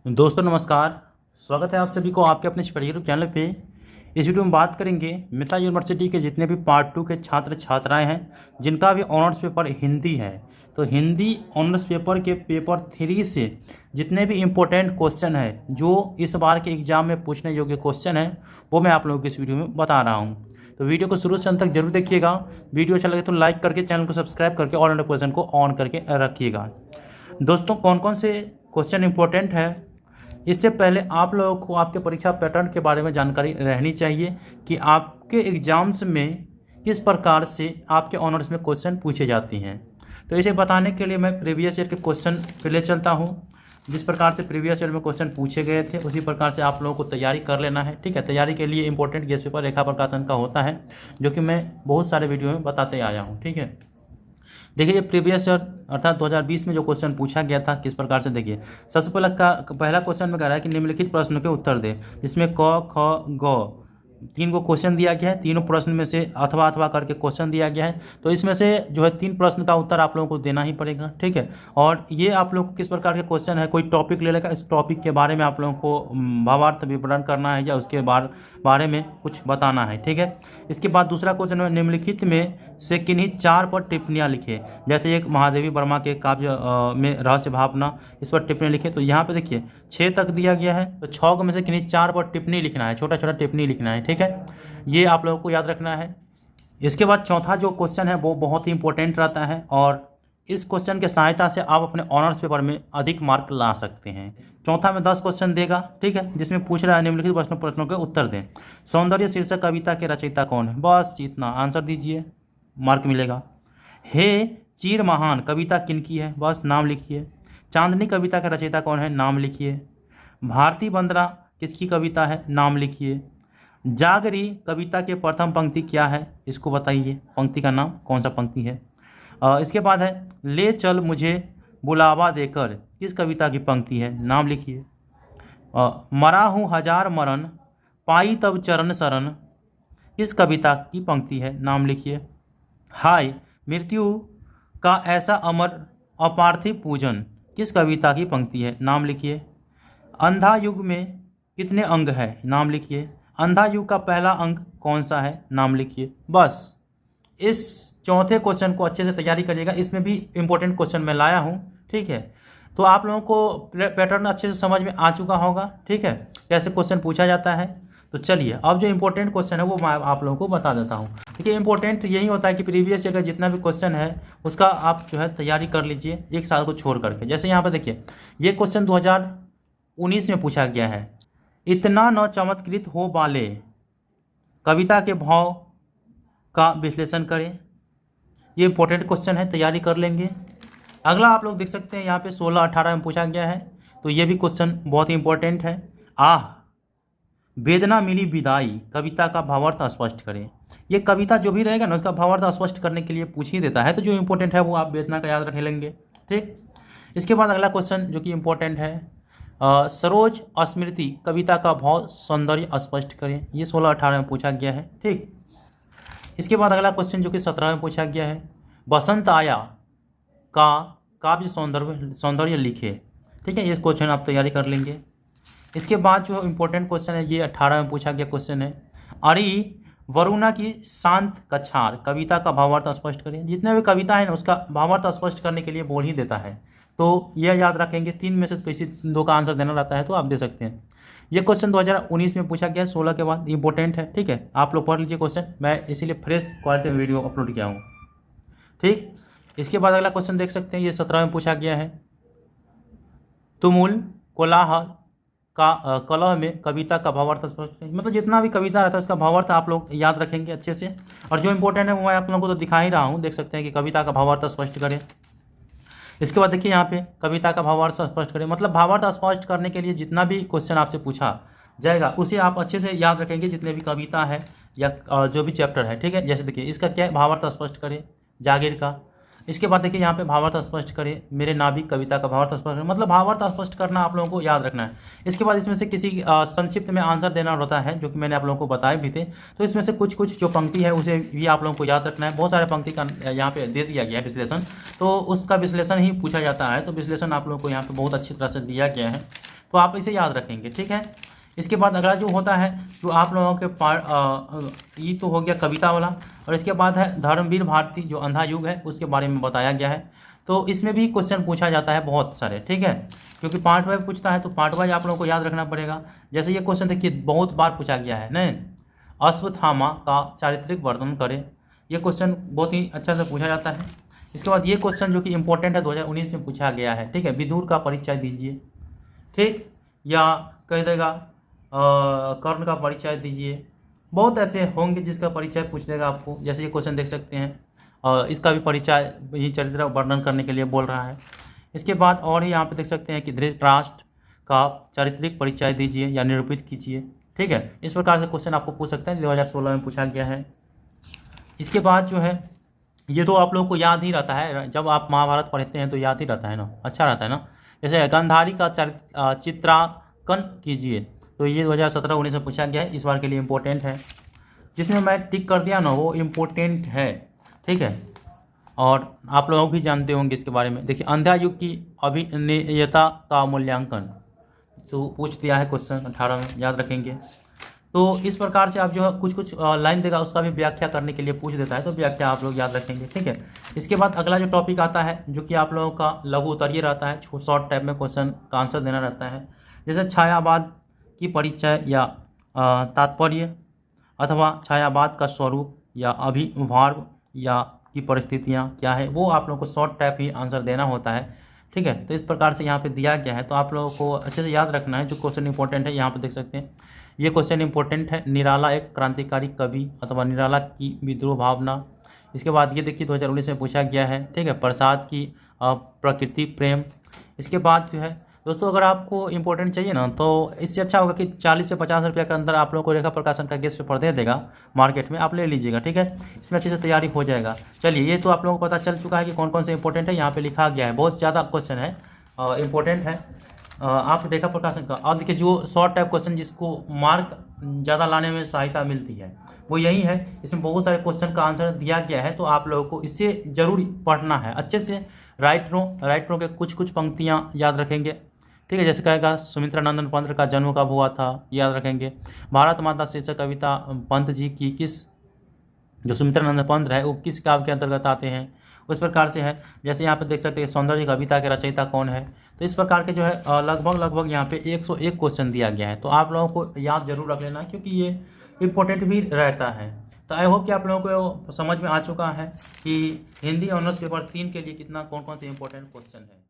दोस्तों नमस्कार। स्वागत है आप सभी को आपके अपने यूट्यूब चैनल पे। इस वीडियो में बात करेंगे मिथिला यूनिवर्सिटी के जितने भी पार्ट 2 के छात्र छात्राएं हैं जिनका भी ऑनर्स पेपर हिंदी है, तो हिंदी ऑनर्स पेपर के पेपर 3 से जितने भी इम्पोर्टेंट क्वेश्चन है जो इस बार के एग्ज़ाम में पूछने योग्य क्वेश्चन है वो मैं आप लोगों को इस वीडियो में बता रहा हूँ। तो वीडियो को शुरू से अंत तक जरूर देखिएगा। वीडियो अच्छा लगे तो लाइक करके चैनल को सब्सक्राइब करके ऑल नोटिफिकेशन को ऑन करके रखिएगा। दोस्तों कौन कौन से क्वेश्चन इंपॉर्टेंट है, इससे पहले आप लोगों को आपके परीक्षा पैटर्न के बारे में जानकारी रहनी चाहिए कि आपके एग्ज़ाम्स में किस प्रकार से आपके ऑनर्स में क्वेश्चन पूछे जाते हैं। तो इसे बताने के लिए मैं प्रीवियस ईयर के क्वेश्चन पे ले चलता हूँ। जिस प्रकार से प्रीवियस ईयर में क्वेश्चन पूछे गए थे उसी प्रकार से आप लोगों को तैयारी कर लेना है। ठीक है, तैयारी के लिए इंपॉर्टेंट गेस्ट पेपर रेखा प्रकाशन का होता है जो कि मैं बहुत सारे वीडियो में बताते आया हूँ। ठीक है, देखिए प्रीवियस ईयर अर्थात 2020 में जो क्वेश्चन पूछा गया था किस प्रकार से, देखिए सबसे पहला क्वेश्चन में कह रहा है कि निम्नलिखित प्रश्नों के उत्तर दे, जिसमें क ख ग 3 को क्वेश्चन दिया गया है। तीनों प्रश्न में से अथवा अथवा करके क्वेश्चन दिया गया है, तो इसमें से जो है 3 प्रश्न का उत्तर आप लोगों को देना ही पड़ेगा। ठीक है, और ये आप लोग को किस प्रकार के क्वेश्चन है, कोई टॉपिक ले लेगा, इस टॉपिक के बारे में आप लोगों को भावार्थ विवरण करना है या उसके बारे में कुछ बताना है। ठीक है, इसके बाद दूसरा क्वेश्चन है निम्नलिखित में से किन्हीं 4 पर टिप्पणियाँ लिखे, जैसे एक महादेवी वर्मा के काव्य में रहस्य भावना, इस पर टिप्पणी लिखे। तो यहाँ पे देखिए 6 तक दिया गया है, तो 6 में से किन्हीं 4 पर टिप्पणी लिखना है, छोटा छोटा टिप्पणी लिखना है। ठीक है, ये आप लोगों को याद रखना है। इसके बाद चौथा जो क्वेश्चन है वो बहुत ही इंपॉर्टेंट रहता है और इस क्वेश्चन के सहायता से आप अपने ऑनर्स पेपर में अधिक मार्क ला सकते हैं। चौथा में 10 क्वेश्चन देगा। ठीक है, जिसमें पूछ रहा है निम्नलिखित प्रश्नों के उत्तर दें। सौंदर्य शीर्षक कविता के रचयिता कौन है, बस इतना आंसर दीजिए, मार्क मिलेगा। हे चीर महान कविता किनकी है, बस नाम लिखिए। चांदनी कविता का रचयिता कौन है, नाम लिखिए। भारती बंदरा किसकी कविता है, नाम लिखिए। जागरी कविता के प्रथम पंक्ति क्या है, इसको बताइए, पंक्ति का नाम कौन सा पंक्ति है। इसके बाद है ले चल मुझे बुलावा देकर, किस कविता की पंक्ति है, नाम लिखिए। मरा हूँ हजार मरण पाई तब चरण शरण, किस कविता की पंक्ति है, नाम लिखिए। हाय मृत्यु का ऐसा अमर अपार्थिव पूजन, किस कविता की पंक्ति है, नाम लिखिए। अंधा युग में कितने अंग है, नाम लिखिए। अंधा युग का पहला अंग कौन सा है, नाम लिखिए। बस इस चौथे क्वेश्चन को अच्छे से तैयारी करिएगा, इसमें भी इंपॉर्टेंट क्वेश्चन मैं लाया हूँ। ठीक है, तो आप लोगों को पैटर्न अच्छे से समझ में आ चुका होगा। ठीक है, कैसे क्वेश्चन पूछा जाता है। तो चलिए अब जो इंपॉर्टेंट क्वेश्चन है वो मैं आप लोगों को बता देता हूँ। देखिए इंपॉर्टेंट यही होता है कि प्रीवियस ईयर का जितना भी क्वेश्चन है उसका आप जो है तैयारी कर लीजिए एक साल को छोड़ करके। जैसे यहाँ पर देखिए ये क्वेश्चन 2019 में पूछा गया है, इतना न चमत्कृत हो बाले कविता के भाव का विश्लेषण करें। ये इंपॉर्टेंट क्वेश्चन है, तैयारी कर लेंगे। अगला आप लोग देख सकते हैं यहाँ पे 16-18 में पूछा गया है, तो ये भी क्वेश्चन बहुत ही इंपॉर्टेंट है। आह वेदना मिली विदाई कविता का भावार्थ स्पष्ट करें। ये कविता जो भी रहेगा ना उसका भावार्थ स्पष्ट करने के लिए पूछ ही देता है, तो जो इंपॉर्टेंट है वो आप वेदना का याद रख लेंगे। ठीक, इसके बाद अगला क्वेश्चन जो कि इंपॉर्टेंट है, सरोज स्मृति कविता का भाव सौंदर्य स्पष्ट करें। ये 16-18 में पूछा गया है। ठीक, इसके बाद अगला क्वेश्चन जो कि 17 में पूछा गया है, बसंत आया का काव्य सौंदर्य लिखे। ठीक है, ये क्वेश्चन आप तैयारी कर लेंगे। इसके बाद जो इम्पोर्टेंट क्वेश्चन है ये 18 में पूछा गया क्वेश्चन है, अरे वरुणा की शांत कछार कविता का भावार्थ स्पष्ट करें। जितने भी कविता है ना उसका भावार्थ स्पष्ट करने के लिए बोल ही देता है, तो यह याद रखेंगे। 3 में से किसी 2 का आंसर देना रहता है तो आप दे सकते हैं। ये क्वेश्चन 2019 में पूछा गया है, 16 के बाद इंपॉर्टेंट है। ठीक है, आप लोग पढ़ लीजिए क्वेश्चन, मैं इसीलिए फ्रेश क्वालिटी में वीडियो अपलोड किया हूँ। ठीक, इसके बाद अगला क्वेश्चन देख सकते हैं, ये 17 में पूछा गया है, तुमुल कोलाहल का कलह में कविता का भावार्थ स्पष्ट, मतलब जितना भी कविता रहता है उसका भावार्थ आप लोग याद रखेंगे अच्छे से। और जो इंपॉर्टेंट है वो मैं आप लोगों को तो दिखा ही रहा हूँ, देख सकते हैं कि कविता का भावार्थ स्पष्ट करें। इसके बाद देखिए यहाँ पे कविता का भावार्थ स्पष्ट करें, मतलब भावार्थ स्पष्ट करने के लिए जितना भी क्वेश्चन आपसे पूछा जाएगा उसे आप अच्छे से याद रखेंगे, जितने भी कविता है या जो भी चैप्टर है। ठीक है, जैसे देखिए इसका क्या भावार्थ स्पष्ट करें, जागीर का। इसके बाद देखिए यहाँ पे भावार्थ स्पष्ट करें, मेरे नाभिक कविता का भावार्थ स्पष्ट करें, मतलब भावार्थ स्पष्ट करना आप लोगों को याद रखना है। इसके बाद इसमें से किसी संक्षिप्त में आंसर देना होता है जो कि मैंने आप लोगों को बताए भी थे, तो इसमें से कुछ कुछ जो पंक्ति है उसे भी आप लोगों को याद रखना है। बहुत सारे पंक्ति का यहाँ पे दे दिया गया है विश्लेषण, तो उसका विश्लेषण ही पूछा जाता है, तो विश्लेषण आप लोगों को यहाँ पे बहुत अच्छी तरह से दिया गया है। तो आप इसे याद रखेंगे, ठीक है। इसके बाद अगला जो होता है जो आप लोगों के ये तो हो गया कविता वाला, और इसके बाद है धर्मवीर भारती जो अंधा युग है उसके बारे में बताया गया है। तो इसमें भी क्वेश्चन पूछा जाता है बहुत सारे, ठीक है, क्योंकि पार्ट वाइज पूछता है तो पार्ट वाइज आप लोगों को याद रखना पड़ेगा। जैसे ये क्वेश्चन देखिए बहुत बार पूछा गया है नहीं, अश्वत्थामा का चारित्रिक वर्णन करें, ये क्वेश्चन बहुत ही अच्छा से पूछा जाता है। इसके बाद ये क्वेश्चन जो कि इंपॉर्टेंट है 2019 में पूछा गया है, ठीक है, विदुर का परिचय दीजिए, ठीक, या कह देगा कर्ण का परिचय दीजिए। बहुत ऐसे होंगे जिसका परिचय पूछ देगा आपको, जैसे ये क्वेश्चन देख सकते हैं, इसका भी परिचय ये चरित्र वर्णन करने के लिए बोल रहा है। इसके बाद और ही यहाँ पे देख सकते हैं कि धृतराष्ट्र का चारित्रिक परिचय दीजिए या निरूपित कीजिए, ठीक है। इस प्रकार से क्वेश्चन आपको पूछ सकते हैं, 2016 में पूछा गया है। इसके बाद जो है ये तो आप लोगों को याद ही रहता है, जब आप महाभारत पढ़ते हैं तो याद ही रहता है ना, अच्छा रहता है ना। जैसे गांधारी का चित्रांकन कीजिए, तो ये 2017-19 में पूछा गया है, इस बार के लिए इम्पोर्टेंट है। जिसमें मैं टिक कर दिया ना वो इम्पोर्टेंट है, ठीक है, और आप लोग भी जानते होंगे इसके बारे में। देखिए अंधा युग की अभिनेयता का मूल्यांकन तो पूछ दिया है क्वेश्चन 18 में, याद रखेंगे। तो इस प्रकार से आप जो है कुछ कुछ लाइन देगा उसका भी व्याख्या करने के लिए पूछ देता है, तो व्याख्या आप लोग याद रखेंगे, ठीक है। इसके बाद अगला जो टॉपिक आता है जो कि आप लोगों का लघु उत्तरीय रहता है, शॉर्ट टाइप में क्वेश्चन का आंसर देना रहता है। जैसे छायावाद की परिचय या तात्पर्य, अथवा छायावाद का स्वरूप या अभिभाव या की परिस्थितियाँ क्या है, वो आप लोगों को शॉर्ट टाइप ही आंसर देना होता है, ठीक है। तो इस प्रकार से यहाँ पे दिया गया है, तो आप लोगों को अच्छे से याद रखना है। जो क्वेश्चन इंपॉर्टेंट है यहाँ पे देख सकते हैं, ये क्वेश्चन इंपॉर्टेंट है। निराला एक क्रांतिकारी कवि अथवा निराला की विद्रोह भावना। इसके बाद ये देखिए 2019 में पूछा गया है, ठीक है, प्रसाद की प्रकृति प्रेम। इसके बाद जो है दोस्तों अगर आपको इंपॉर्टेंट चाहिए ना तो इससे अच्छा होगा कि 40 से 50 रुपये के अंदर आप लोगों को रेखा प्रकाशन का गेस्ट पेपर दे देगा मार्केट में, आप ले लीजिएगा, ठीक है। इसमें अच्छे से तैयारी हो जाएगा। चलिए ये तो आप लोगों को पता चल चुका है कि कौन कौन से इंपॉर्टेंट है, यहाँ पे लिखा गया है, बहुत ज़्यादा क्वेश्चन है इंपॉर्टेंट है आप रेखा प्रकाशन का। और देखिए जो शॉर्ट टाइप क्वेश्चन जिसको मार्क ज़्यादा लाने में सहायता मिलती है वो यही है। इसमें बहुत सारे क्वेश्चन का आंसर दिया गया है, तो आप लोगों को इससे जरूर पढ़ना है अच्छे से। राइटरों के कुछ कुछ पंक्तियाँ याद रखेंगे, ठीक है। जैसे कहेगा सुमित्रानंदन पंत का जन्म कब हुआ था, याद रखेंगे। भारत माता शीर्षक कविता पंत जी की किस, जो सुमित्रानंद पंत है वो किस काव्य के अंतर्गत आते हैं, उस प्रकार से है। जैसे यहाँ पे देख सकते हैं सौंदर्य कविता के रचयिता कौन है। तो इस प्रकार के जो है लगभग यहाँ पे 101 क्वेश्चन दिया गया है, तो आप लोगों को याद जरूर रख लेना क्योंकि ये इम्पोर्टेंट भी रहता है। तो आई होप कि आप लोगों को समझ में आ चुका है कि हिंदी ऑनर्स पेपर 3 के लिए कौन कौन से इंपॉर्टेंट क्वेश्चन है।